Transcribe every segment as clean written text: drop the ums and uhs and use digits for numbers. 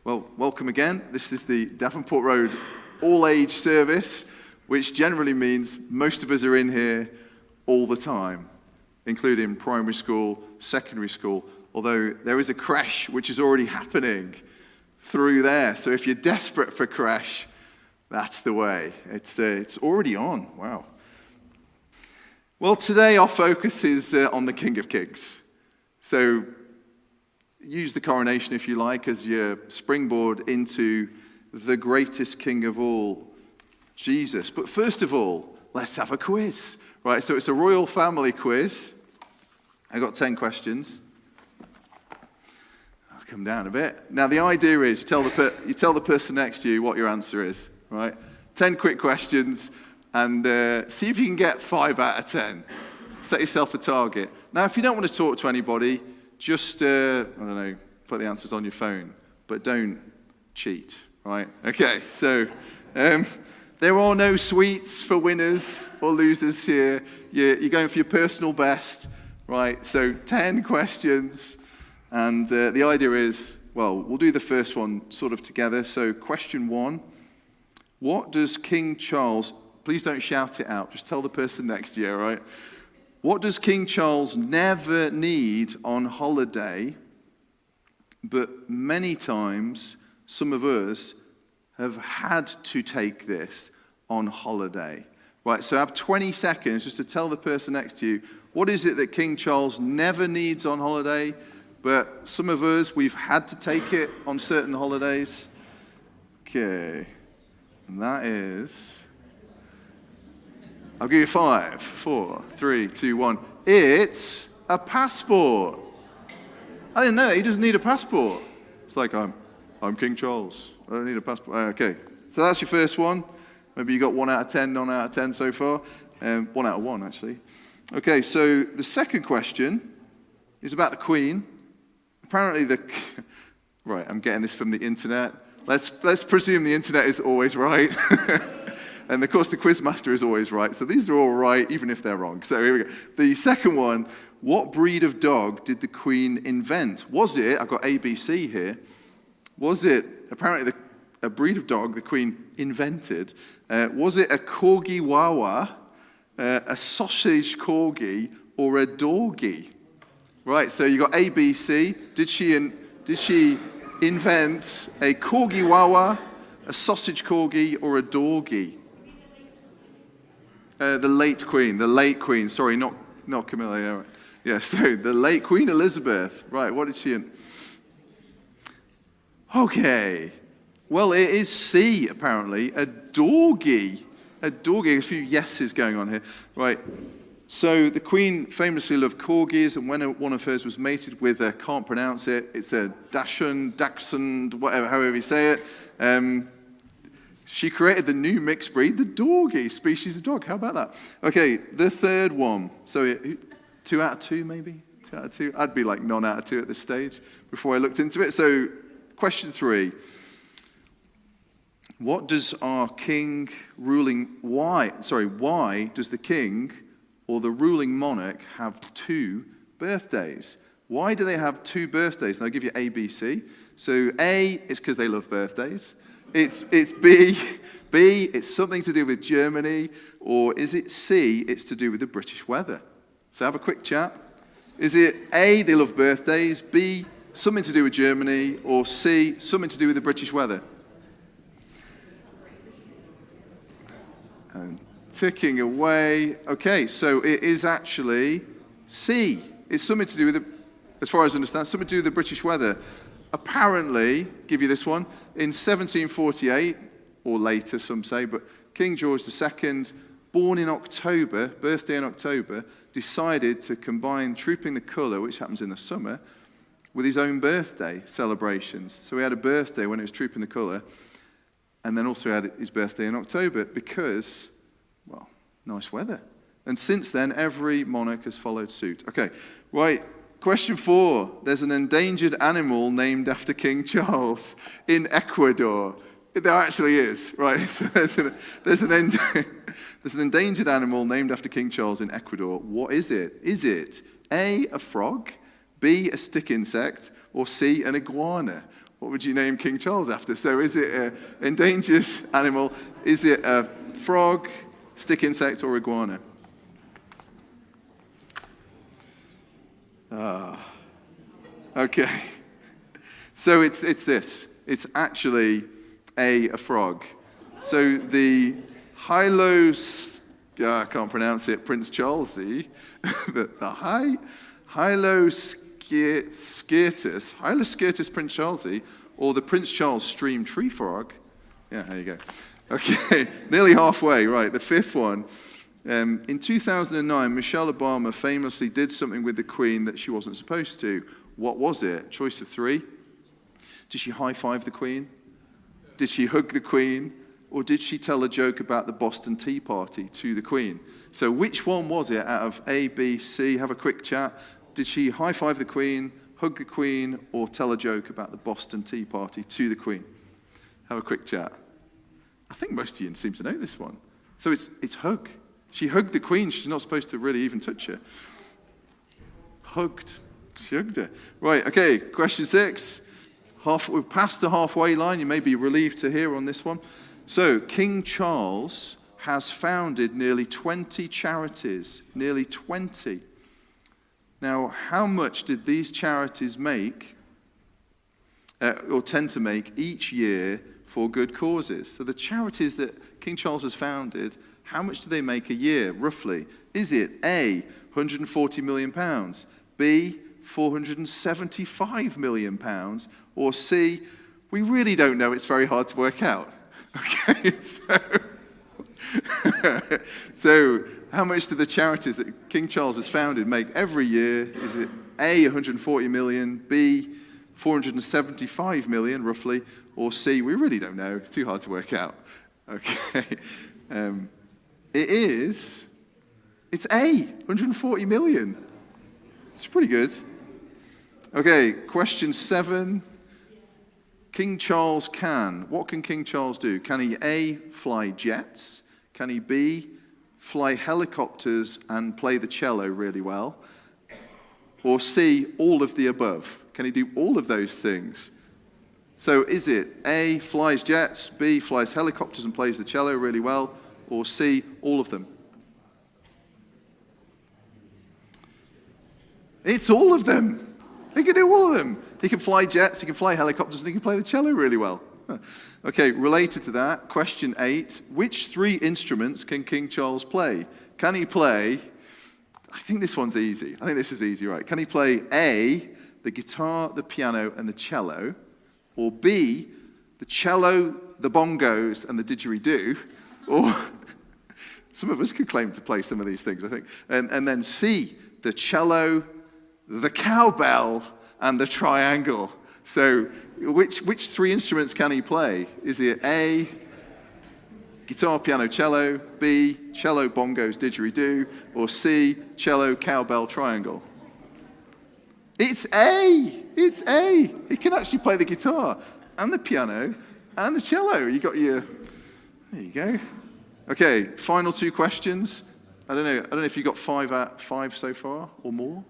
Well, welcome again. This is the Davenport Road all-age service, which generally means most of us are in here all the time, including primary school, secondary school, although there is a crash which is already happening through there. So if you're desperate for crash, that's the way. It's already on. Wow. Well, today our focus is on the King of Kings. So use the coronation, if you like, as your springboard into the greatest king of all, Jesus. But first of all, let's have a quiz. Right, so it's a royal family quiz. I got 10 questions. I'll come down a bit. Now, the idea is you tell the person next to you what your answer is. Right, 10 quick questions, and see if you can get 5 out of 10. Set yourself a target. Now, if you don't want to talk to anybody, just, put the answers on your phone, but don't cheat, right? Okay, so there are no sweets for winners or losers here. You're going for your personal best, right? So 10 questions, and the idea is, well, we'll do the first one sort of together. So question 1, what does King Charles, please don't shout it out, just tell the person next to you, all right? What does King Charles never need on holiday, but many times some of us have had to take this on holiday? Right, so I have 20 seconds just to tell the person next to you, what is it that King Charles never needs on holiday, but some of us, we've had to take it on certain holidays? Okay, and that is... I'll give you 5, 4, 3, 2, 1. It's a passport. I didn't know that. He doesn't need a passport. It's like, I'm King Charles. I don't need a passport. Okay, so that's your first one. Maybe you got 1 out of 10, none out of 10 so far. 1 out of 1, actually. Okay, so the second question is about the Queen. Apparently right, I'm getting this from the internet. Let's presume the internet is always right. And of course, the quizmaster is always right. So these are all right, even if they're wrong. So here we go. The second one, what breed of dog did the Queen invent? Was it, I've got ABC here, was it apparently a breed of dog the Queen invented? Was it a Corgi Wawa, a sausage Corgi, or a Dorgie? Right, so you got ABC. Did she invent a Corgi Wawa, a sausage Corgi, or a Dorgie? The late Queen, sorry, not Camilla. Yeah, right. Yes, so the late Queen Elizabeth. Right, what did she in? Okay, well, it is C, apparently, a Dorgie. A Dorgie, a few yeses going on here. Right, so the Queen famously loved corgis, and when one of hers was mated with a, can't pronounce it, it's a Dachshund, whatever, however you say it, she created the new mixed breed, the Dorgie species of dog. How about that? Okay, the third one. So 2 out of 2, maybe? 2 out of 2? I'd be like none out of 2 at this stage before I looked into it. So question 3. What does our king why does the king or the ruling monarch have 2 birthdays? Why do they have 2 birthdays? And I'll give you A, B, C. So A is because they love birthdays. It's B, it's something to do with Germany, or is it C, it's to do with the British weather? So have a quick chat. Is it A, they love birthdays, B, something to do with Germany, or C, something to do with the British weather? And ticking away. Okay, so it is actually C. It's something to do with, as far as I understand, something to do with the British weather. Apparently, give you this one, in 1748, or later some say, but King George II, born in October, birthday in October, decided to combine Trooping the Colour, which happens in the summer, with his own birthday celebrations. So he had a birthday when it was Trooping the Colour, and then also had his birthday in October because, well, nice weather. And since then, every monarch has followed suit. Okay, right. Question 4, there's an endangered animal named after King Charles in Ecuador. There actually is, right? So there's an endangered animal named after King Charles in Ecuador. What is it? Is it A, a frog, B, a stick insect, or C, an iguana? What would you name King Charles after? So is it an endangered animal? Is it a frog, stick insect, or iguana? Okay. So it's this. It's actually a frog. So the I can't pronounce it, Prince Charlesy, but the Hyloskirtus Prince Charlesy, or the Prince Charles Stream Tree Frog. Yeah, there you go. Okay, nearly halfway, right, the fifth one. In 2009, Michelle Obama famously did something with the Queen that she wasn't supposed to. What was it? Choice of three. Did she high-five the Queen? Did she hug the Queen? Or did she tell a joke about the Boston Tea Party to the Queen? So which one was it out of A, B, C? Have a quick chat. Did she high-five the Queen, hug the Queen, or tell a joke about the Boston Tea Party to the Queen? Have a quick chat. I think most of you seem to know this one. So it's hug. She hugged the Queen. She's not supposed to really even touch her. Hugged. She hugged her. Right, okay, question 6. We've passed the halfway line. You may be relieved to hear on this one. So, King Charles has founded nearly 20 charities. Nearly 20. Now, how much did these charities make, or tend to make, each year for good causes? So the charities that King Charles has founded, how much do they make a year, roughly? Is it A, £140 million, B, £475 million, or C, we really don't know, it's very hard to work out? Okay, so how much do the charities that King Charles has founded make every year? Is it A, 140 million, B, 475 million, roughly, or C, we really don't know, it's too hard to work out. Okay, it's A, 140 million. It's pretty good. Okay, question 7. King Charles can. What can King Charles do? Can he A, fly jets? Can he B, fly helicopters and play the cello really well? Or C, all of the above? Can he do all of those things? So is it A, flies jets, B, flies helicopters and plays the cello really well, or C, all of them? It's all of them. He can do all of them. He can fly jets, he can fly helicopters, and he can play the cello really well. Okay, related to that, question 8. Which 3 instruments can King Charles play? Can he play, I think this one's easy. I think this is easy, right? Can he play A, the guitar, the piano, and the cello? Or B, the cello, the bongos, and the didgeridoo? Or some of us could claim to play some of these things, I think. And then C, the cello, the cowbell, and the triangle. So which 3 instruments can he play? Is it A, guitar, piano, cello, B, cello, bongos, didgeridoo, or C, cello, cowbell, triangle? It's A. It's A. He can actually play the guitar and the piano and the cello. There you go. Okay, final 2 questions. I don't know if you got 5 out of 5 so far or more.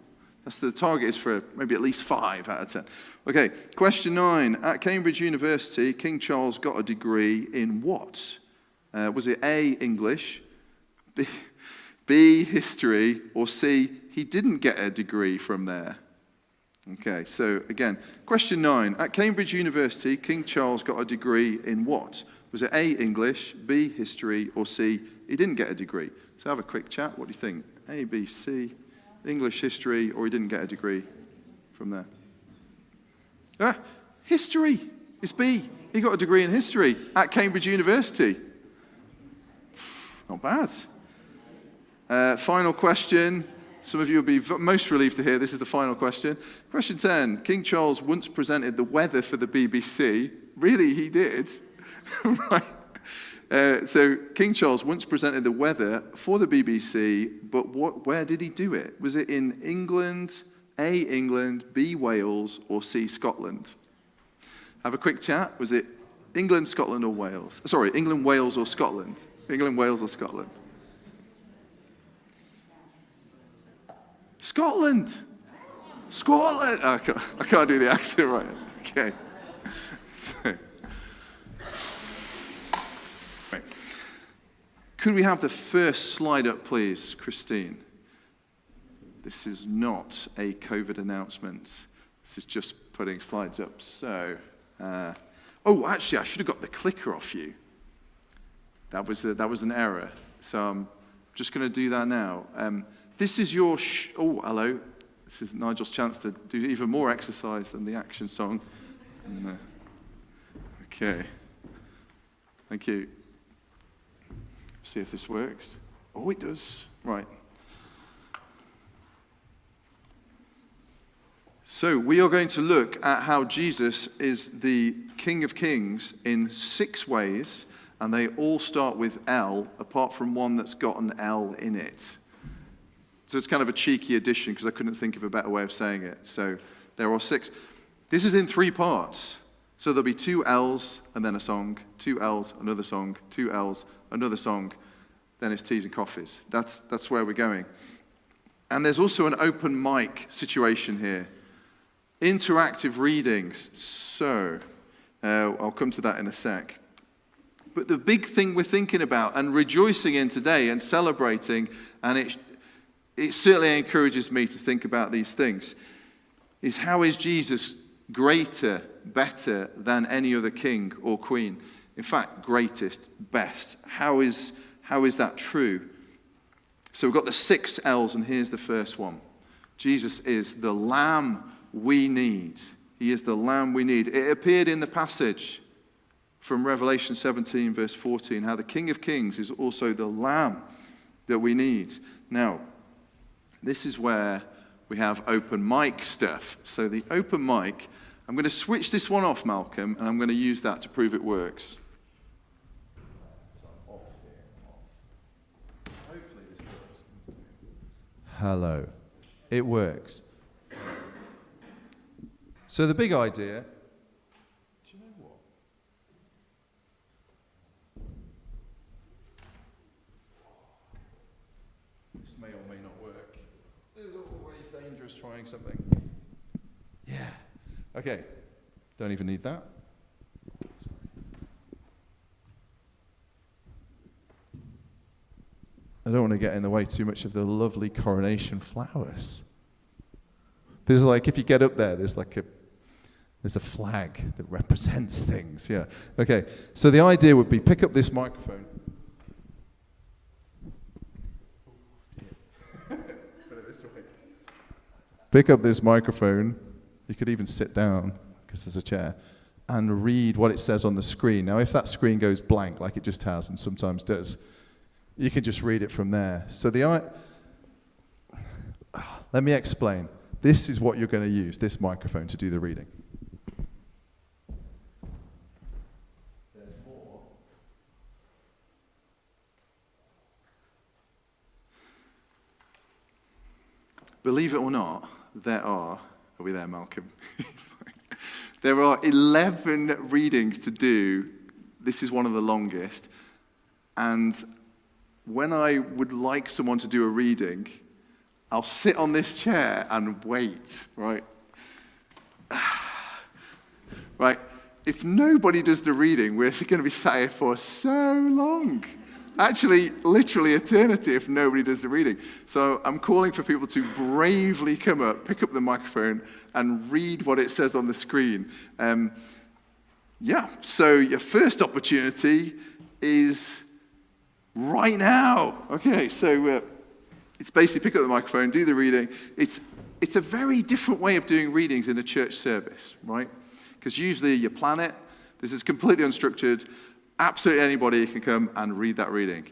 That's the target is for maybe at least 5 out of 10. Okay, question 9. At Cambridge University, King Charles got a degree in what? Was it A, English, B, history, or C, he didn't get a degree from there? Okay, so again, question 9. At Cambridge University, King Charles got a degree in what? Was it A, English, B, history, or C, he didn't get a degree? So have a quick chat. What do you think? A, B, C, English, history, or he didn't get a degree from there? History. It's B. He got a degree in history at Cambridge University. Not bad. Final question. Some of you will be most relieved to hear this is the final question. Question 10. King Charles once presented the weather for the BBC. Really, he did. Right. So King Charles once presented the weather for the BBC, but where did he do it? Was it in England, A, England, B, Wales, or C, Scotland? Have a quick chat. Was it England, Scotland, or Wales? Sorry, England, Wales, or Scotland? England, Wales, or Scotland? Scotland! Scotland! I can't do the accent right. Okay. Right. Could we have the first slide up, please, Christine? This is not a COVID announcement. This is just putting slides up. So, actually, I should have got the clicker off you. That was an error. So I'm just going to do that now. This is your... hello. This is Nigel's chance to do even more exercise than the action song. Okay. Thank you. See if this works. Oh, it does. Right. So we are going to look at how Jesus is the King of Kings in 6 ways, and they all start with L, apart from one that's got an L in it. So it's kind of a cheeky addition because I couldn't think of a better way of saying it. So there are 6. This is in 3 parts. So there'll be 2 L's and then a song, 2 L's, another song, 2 L's, another song, then it's teas and coffees. That's where we're going. And there's also an open mic situation here. Interactive readings. So I'll come to that in a sec. But the big thing we're thinking about and rejoicing in today and celebrating, and it certainly encourages me to think about these things, is how is Jesus greater, better than any other king or queen? In fact, greatest, best. How is that true? So we've got the 6 L's, and here's the first one. Jesus is the Lamb we need. He is the Lamb we need. It appeared in the passage from Revelation 17, verse 14, how the King of Kings is also the Lamb that we need. Now, this is where we have open mic stuff. So the open mic, I'm going to switch this one off, Malcolm, and I'm going to use that to prove it works. Hopefully this works. Hello. It works. So the big idea, do you know what? This may or may not work. There's always dangerous trying something. Yeah. Okay. Don't even need that. I don't want to get in the way too much of the lovely coronation flowers. There's if you get up there, there's a flag that represents things. Yeah. Okay. So the idea would be pick up this microphone. Put it this way. Pick up this microphone. You could even sit down because there's a chair and read what it says on the screen. Now, if that screen goes blank, like it just has and sometimes does, you can just read it from there. So let me explain. This is what you're going to use, this microphone, to do the reading. There's more. Believe it or not, are we there, Malcolm? There are 11 readings to do. This is one of the longest. And when I would like someone to do a reading, I'll sit on this chair and wait, right? Right, if nobody does the reading, we're going to be sat here for so long. Actually, literally eternity if nobody does the reading. So I'm calling for people to bravely come up, pick up the microphone, and read what it says on the screen. So your first opportunity is right now. Okay, so it's basically pick up the microphone, do the reading. It's a very different way of doing readings in a church service, right? Because usually you plan it. This is completely unstructured. Absolutely anybody can come and read that reading.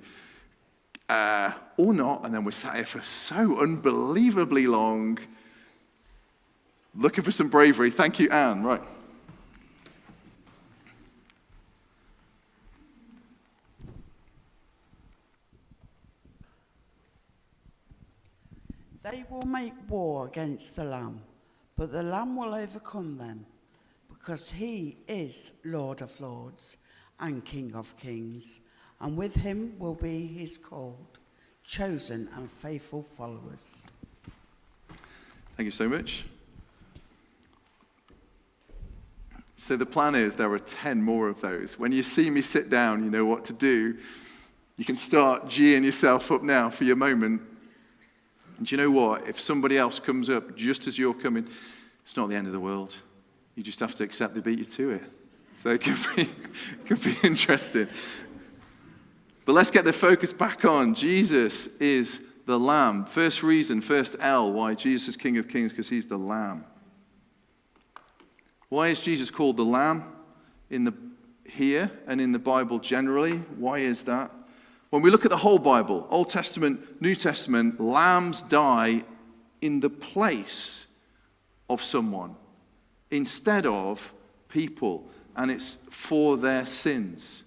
Or not, and then we're sat here for so unbelievably long, looking for some bravery. Thank you, Anne. Right. They will make war against the Lamb, but the Lamb will overcome them, because he is Lord of Lords and King of Kings, and with him will be his called, chosen and faithful followers. Thank you so much. So the plan is there are 10 more of those. When you see me sit down, you know what to do. You can start geeing yourself up now for your moment. And do you know what? If somebody else comes up just as you're coming, it's not the end of the world. You just have to accept they beat you to it. So it could be interesting. But let's get the focus back on. Jesus is the Lamb. First reason, first L, why Jesus is King of Kings, because he's the Lamb. Why is Jesus called the Lamb here and in the Bible generally? Why is that? When we look at the whole Bible, Old Testament, New Testament, lambs die in the place of someone instead of people. And it's for their sins,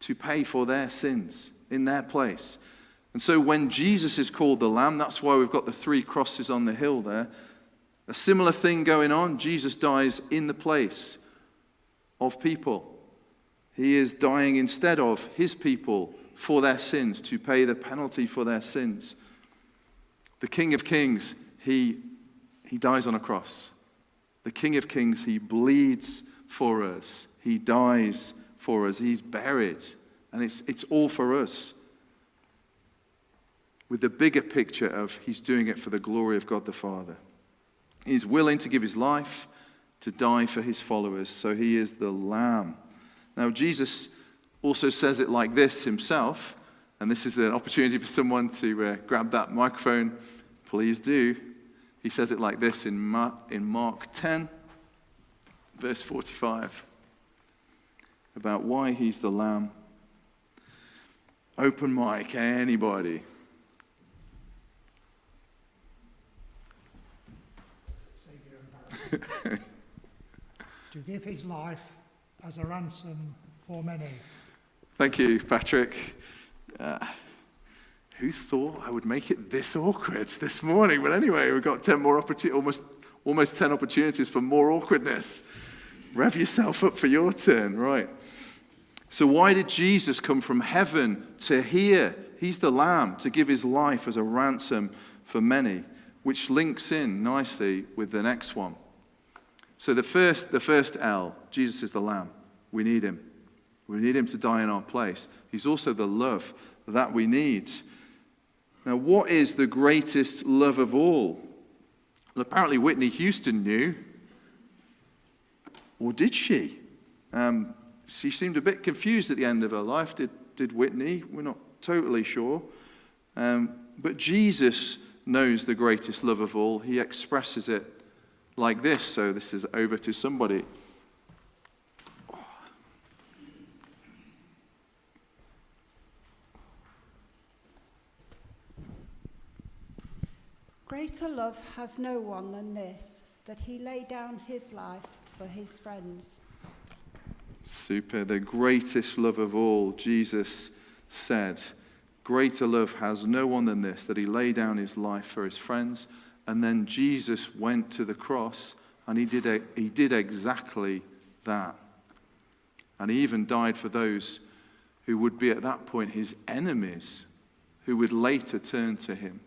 to pay for their sins in their place. And so when Jesus is called the Lamb, that's why we've got the 3 crosses on the hill there. A similar thing going on. Jesus dies in the place of people. He is dying instead of his people for their sins, to pay the penalty for their sins. The King of Kings, he dies on a cross. The King of Kings, he bleeds for us. He dies for us. He's buried. And it's all for us. With the bigger picture of he's doing it for the glory of God the Father. He's willing to give his life to die for his followers. So he is the Lamb. Now, Jesus also says it like this himself. And this is an opportunity for someone to grab that microphone. Please do. He says it like this in Mark 10, verse 45. About why he's the Lamb. Open mic, anybody? To give his life as a ransom for many. Thank you, Patrick. Who thought I would make it this awkward this morning? But anyway, we've got 10 more almost 10 opportunities for more awkwardness. Rev yourself up for your turn, right? So why did Jesus come from heaven to here? He's the Lamb to give his life as a ransom for many, which links in nicely with the next one. So the first L, Jesus is the Lamb. We need him. We need him to die in our place. He's also the love that we need. Now, what is the greatest love of all? Well, apparently Whitney Houston knew. Or did she? She seemed a bit confused at the end of her life. Did Whitney? We're not totally sure. But Jesus knows the greatest love of all. He expresses it like this. So this is over to somebody. Greater love has no one than this, that he lay down his life for his friends. Super. The greatest love of all, Jesus said. Greater love has no one than this, that he lay down his life for his friends. And then Jesus went to the cross and he did exactly that. And he even died for those who would be at that point his enemies, who would later turn to him.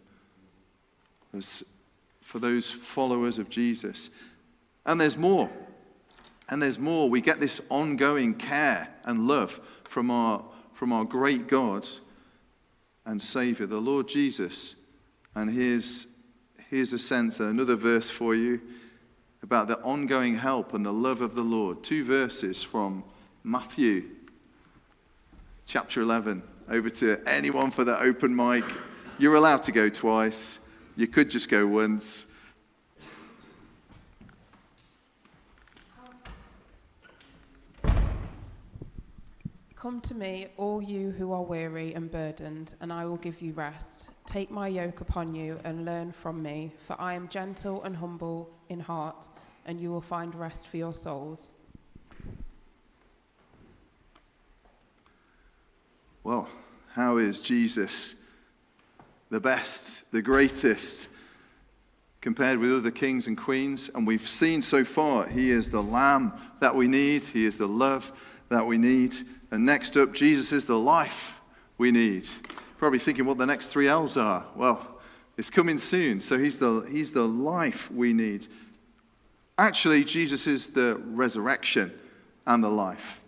As for those followers of Jesus. And there's more. And there's more. We get this ongoing care and love from our great God and Savior, the Lord Jesus. And here's a sense, another verse for you about the ongoing help and the love of the Lord. 2 verses from Matthew chapter 11. Over to anyone for the open mic. You're allowed to go twice. You could just go once. Come to me, all you who are weary and burdened, and I will give you rest. Take my yoke upon you and learn from me, for I am gentle and humble in heart, and you will find rest for your souls. Well, how is Jesus the best, the greatest, compared with other kings and queens? And we've seen so far, he is the Lamb that we need. He is the love that we need. And next up, Jesus is the life we need. Probably thinking what the next 3 L's are. Well, it's coming soon. So he's the life we need. Actually, Jesus is the resurrection and the life.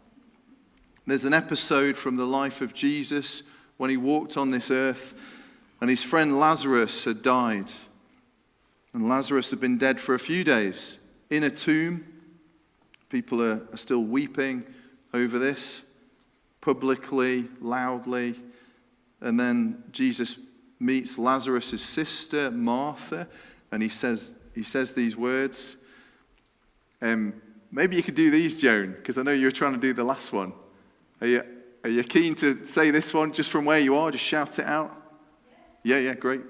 There's an episode from the life of Jesus when he walked on this earth, and his friend Lazarus had died. And Lazarus had been dead for a few days in a tomb. People are still weeping over this, publicly, loudly. And then Jesus meets Lazarus' sister, Martha, and he says these words. Maybe you could do these, Joan, because I know you were trying to do the last one. Are you keen to say this one just from where you are? Just shout it out. Yes. Yeah, great.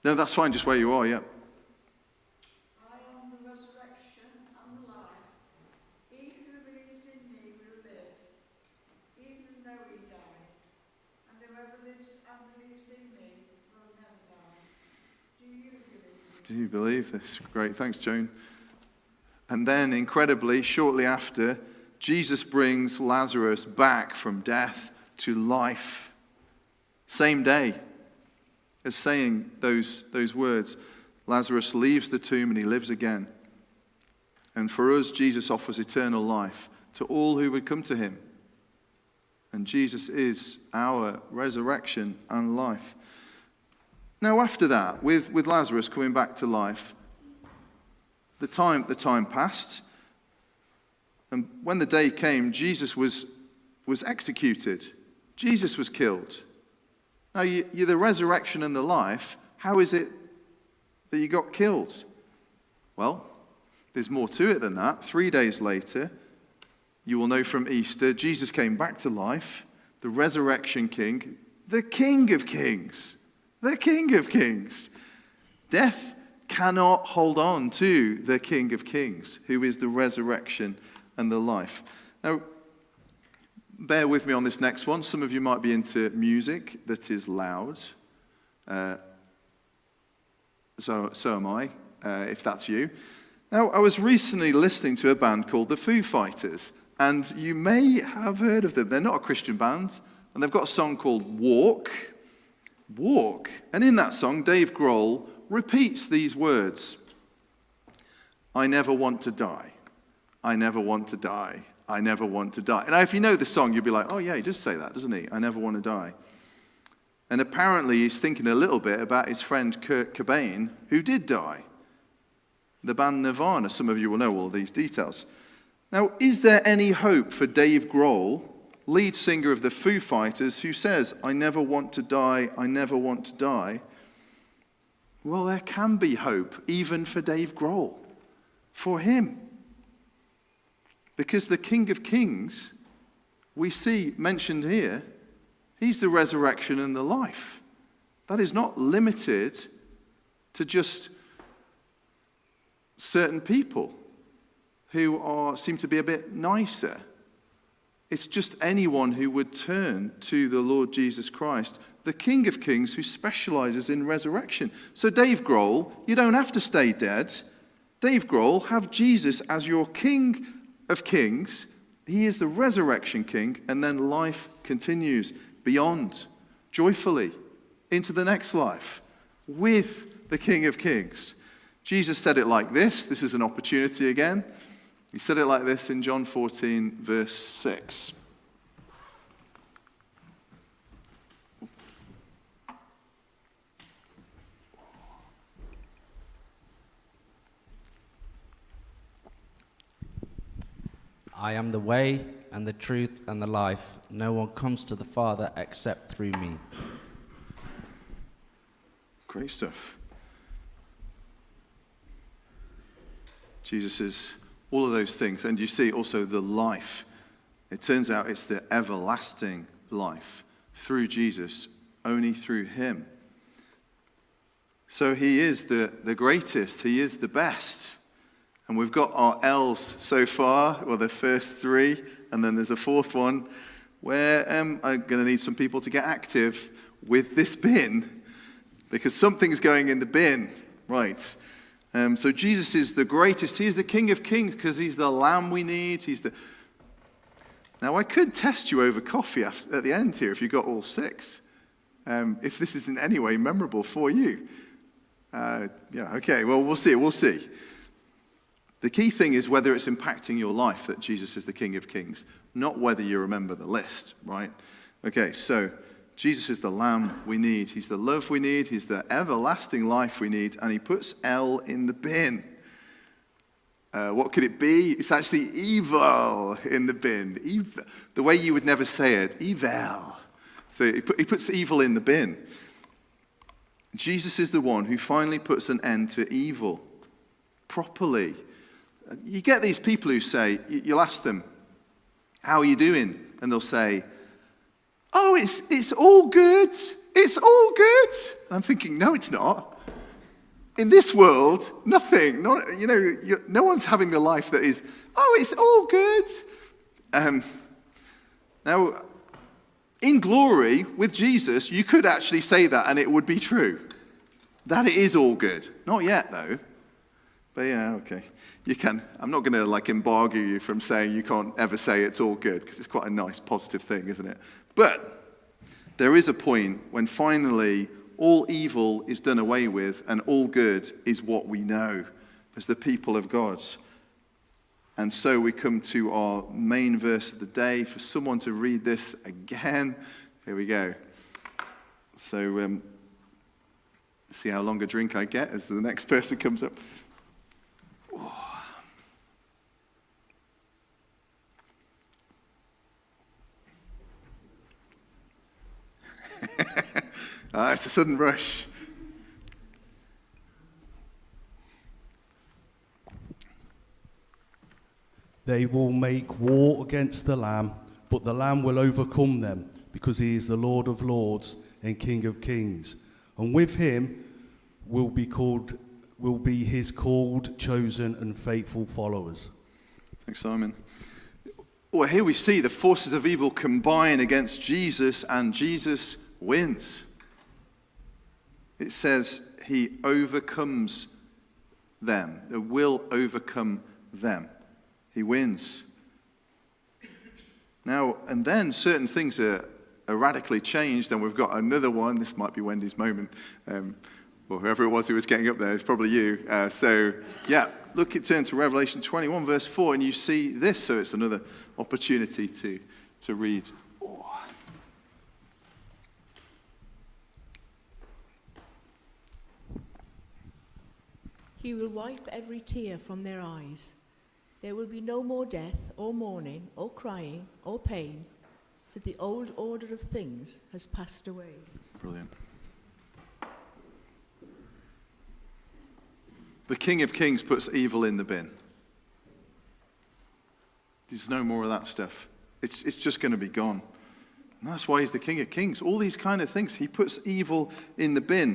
No, that's fine, just where you are, yeah. I am the resurrection and the life. He who believes in me will live, even though he dies. And whoever lives and believes in me will never die. Do you believe this? Do you believe this? Great, thanks, Joan. And then, incredibly, shortly after, Jesus brings Lazarus back from death to life. Same day as saying those words. Lazarus leaves the tomb and he lives again. And for us, Jesus offers eternal life to all who would come to him. And Jesus is our resurrection and life. Now, after that, with Lazarus coming back to life, the time passed. And when the day came, Jesus was executed. Jesus was killed. Now, you're the resurrection and the life. How is it that you got killed? Well, there's more to it than that. 3 days later, you will know from Easter, Jesus came back to life, the resurrection king, the King of Kings. The King of Kings. Death cannot hold on to the King of Kings, who is the resurrection and the life. Now, bear with me on this next one. Some of you might be into music that is loud. So am I, if that's you. Now, I was recently listening to a band called the Foo Fighters, and you may have heard of them. They're not a Christian band, and they've got a song called Walk. Walk. And in that song, Dave Grohl repeats these words. I never want to die. I never want to die. I never want to die. And if you know the song, you'll be like, oh yeah, he does say that, doesn't he? I never want to die. And apparently he's thinking a little bit about his friend Kurt Cobain, who did die. The band Nirvana, some of you will know all these details. Now, is there any hope for Dave Grohl, lead singer of the Foo Fighters, who says, I never want to die, I never want to die? Well, there can be hope, even for Dave Grohl, for him. Because the King of Kings, we see mentioned here, he's the resurrection and the life. That is not limited to just certain people who seem to be a bit nicer. It's just anyone who would turn to the Lord Jesus Christ, the King of Kings, who specializes in resurrection. So Dave Grohl, you don't have to stay dead. Dave Grohl, have Jesus as your King of Kings. He is the resurrection King, and then life continues beyond, joyfully, into the next life with the King of Kings. Jesus said it like this. This is an opportunity again. He said it like this in John 14, verse 6. I am the way and the truth and the life. No one comes to the Father except through me. Great stuff. Jesus is all of those things. And you see also the life. It turns out it's the everlasting life through Jesus, only through him. So he is the greatest. He is the best. And we've got our L's so far, well, the first three, and then there's a fourth one where I'm going to need some people to get active with this bin, because something's going in the bin, right? So Jesus is the greatest. He's the King of Kings because he's the Lamb we need. Now, I could test you over coffee at the end here if you got all six, if this is in any way memorable for you. Okay, well, we'll see. The key thing is whether it's impacting your life that Jesus is the King of Kings, not whether you remember the list, right? Okay, so Jesus is the Lamb we need. He's the love we need. He's the everlasting life we need. And he puts L in the bin. What could it be? It's actually evil in the bin. Evil. The way you would never say it, evil. So he puts evil in the bin. Jesus is the one who finally puts an end to evil properly. You get these people who say, you'll ask them, how are you doing? And they'll say, oh, it's all good. It's all good. And I'm thinking, no, it's not. In this world, nothing. No one's having the life that is, oh, it's all good. Now, in glory, with Jesus, you could actually say that and it would be true. That it is all good. Not yet, though. But yeah, okay. You can. I'm not going to embargo you from saying you can't ever say it's all good, because it's quite a nice, positive thing, isn't it? But there is a point when finally all evil is done away with and all good is what we know as the people of God. And so we come to our main verse of the day. For someone to read this again. Here we go. So see how long a drink I get as the next person comes up. It's a sudden rush. They will make war against the Lamb, but the Lamb will overcome them, because he is the Lord of lords and King of kings. And with him will be his called, chosen, and faithful followers. Thanks, Simon. Well, here we see the forces of evil combine against Jesus, and Jesus wins. It says he overcomes them. They will overcome them. He wins. Now, and then certain things are radically changed, and we've got another one. This might be Wendy's moment, or whoever it was who was getting up there. It's probably you. Turn to Revelation 21, verse 4, and you see this. So it's another opportunity to read. He will wipe every tear from their eyes. There will be no more death, or mourning, or crying, or pain, for the old order of things has passed away. Brilliant. The King of Kings puts evil in the bin. There's no more of that stuff. It's just going to be gone. And that's why he's the King of Kings. All these kind of things. He puts evil in the bin.